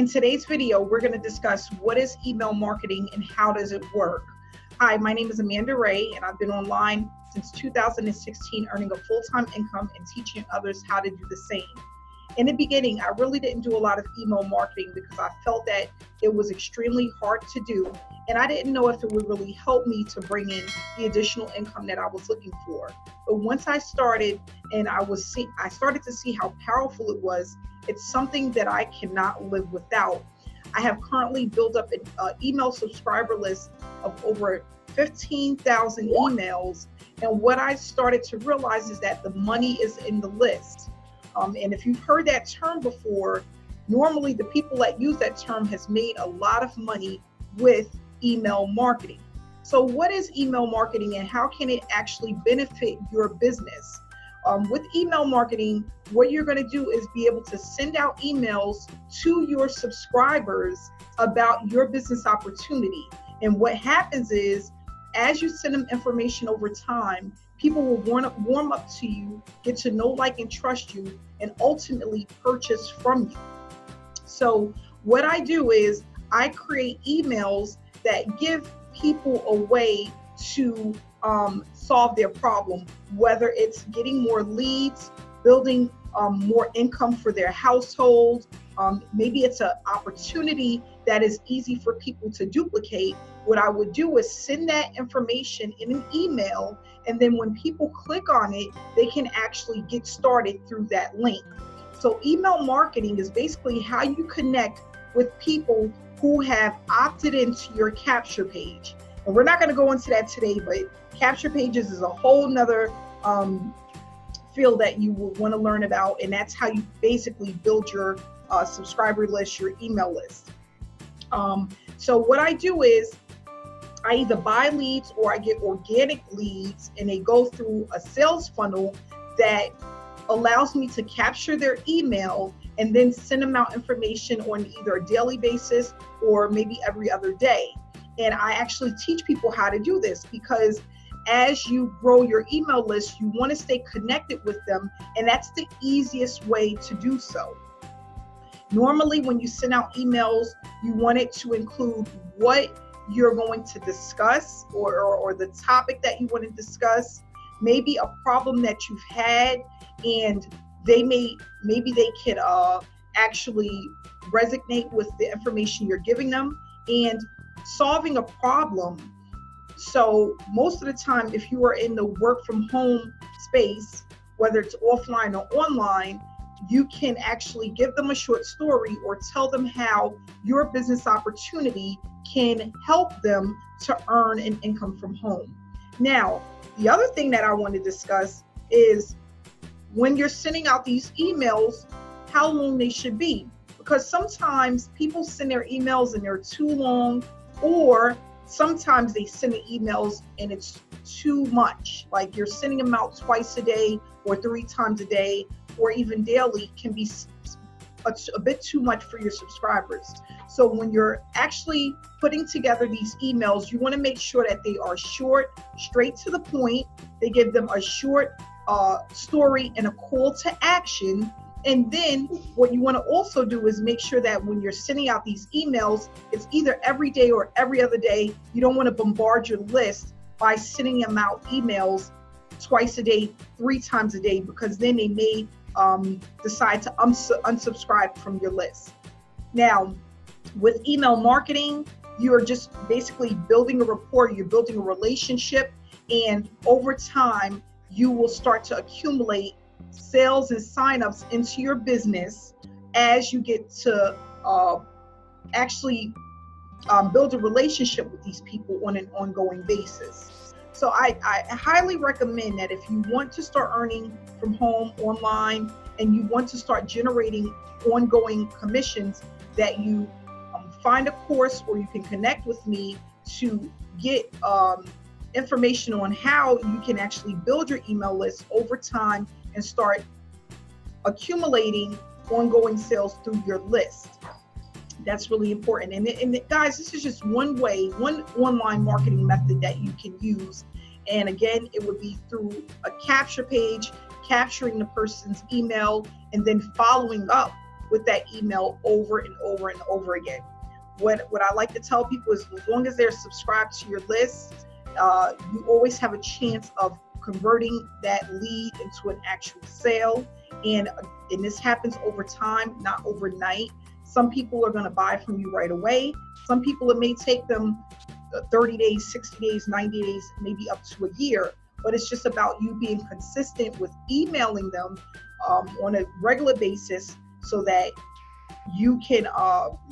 In today's video, we're going to discuss what is email marketing and how does it work. Hi, my name is Amanda Ray, and I've been online since 2016, earning a full-time income and teaching others how to do the same. In the beginning, I really didn't do a lot of email marketing because I felt that it was extremely hard to do, and I didn't know if it would really help me to bring in the additional income that I was looking for. But once I started and I started to see how powerful it was, it's something that I cannot live without. I have currently built up an email subscriber list of over 15,000 emails, and what I started to realize is that the money is in the list. And if you've heard that term before, normally the people that use that term has made a lot of money with email marketing. So what is email marketing and how can it actually benefit your business? With email marketing, what you're going to do is be able to send out emails to your subscribers about your business opportunity. And what happens is, as you send them information over time, people will warm up to you, get to know, like, and trust you, and ultimately purchase from you. So what I do is I create emails that give people a way to solve their problem, whether it's getting more leads, building more income for their household. Maybe it's an opportunity that is easy for people to duplicate. What I would do is send that information in an email, and then when people click on it, they can actually get started through that link. So email marketing is basically how you connect with people who have opted into your capture page. And we're not going to go into that today, but capture pages is a whole nother field that you will want to learn about, and that's how you basically build your subscriber list, your email list. So what I do is I either buy leads or I get organic leads, and they go through a sales funnel that allows me to capture their email and then send them out information on either a daily basis or maybe every other day. And I actually teach people how to do this because as you grow your email list, you want to stay connected with them, and that's the easiest way to do so. Normally, when you send out emails, you want it to include what you're going to discuss or the topic that you want to discuss, maybe a problem that you've had, and maybe they can actually resonate with the information you're giving them, and solving a problem. So most of the time, if you are in the work from home space, whether it's offline or online, you can actually give them a short story or tell them how your business opportunity can help them to earn an income from home. Now, the other thing that I want to discuss is when you're sending out these emails, how long they should be. Because sometimes people send their emails and they're too long, or sometimes they send the emails and it's too much. Like you're sending them out twice a day or 3 times a day or even daily can be a bit too much for your subscribers. So when you're actually putting together these emails, you want to make sure that they are short, straight to the point. They give them a short story and a call to action. And then what you want to also do is make sure that when you're sending out these emails, it's either every day or every other day. You don't want to bombard your list by sending them out emails twice a day, 3 times a day, because then they may decide to unsubscribe from your list. Now, with email marketing, you are just basically building a rapport, you're building a relationship, and over time, you will start to accumulate sales and signups into your business as you get to actually build a relationship with these people on an ongoing basis. So I highly recommend that if you want to start earning from home online and you want to start generating ongoing commissions, that you find a course or you can connect with me to get information on how you can actually build your email list over time and start accumulating ongoing sales through your list. That's really important. And guys, this is just one online marketing method that you can use. And again, it would be through a capture page, capturing the person's email, and then following up with that email over and over and over again. What I like to tell people is, as long as they're subscribed to your list, you always have a chance of converting that lead into an actual sale. And this happens over time, not overnight. Some people are going to buy from you right away. Some people, it may take them 30 days, 60 days, 90 days, maybe up to a year. But it's just about you being consistent with emailing them on a regular basis, so that you can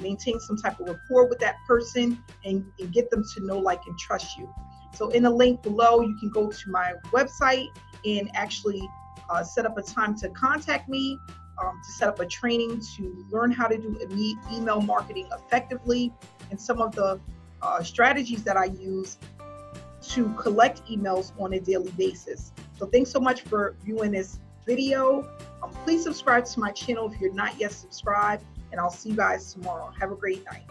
maintain some type of rapport with that person and get them to know, like, and trust you. So in the link below, you can go to my website and actually set up a time to contact me, to set up a training to learn how to do email marketing effectively, and some of the strategies that I use to collect emails on a daily basis. So thanks so much for viewing this video. Please subscribe to my channel if you're not yet subscribed, and I'll see you guys tomorrow. Have a great night.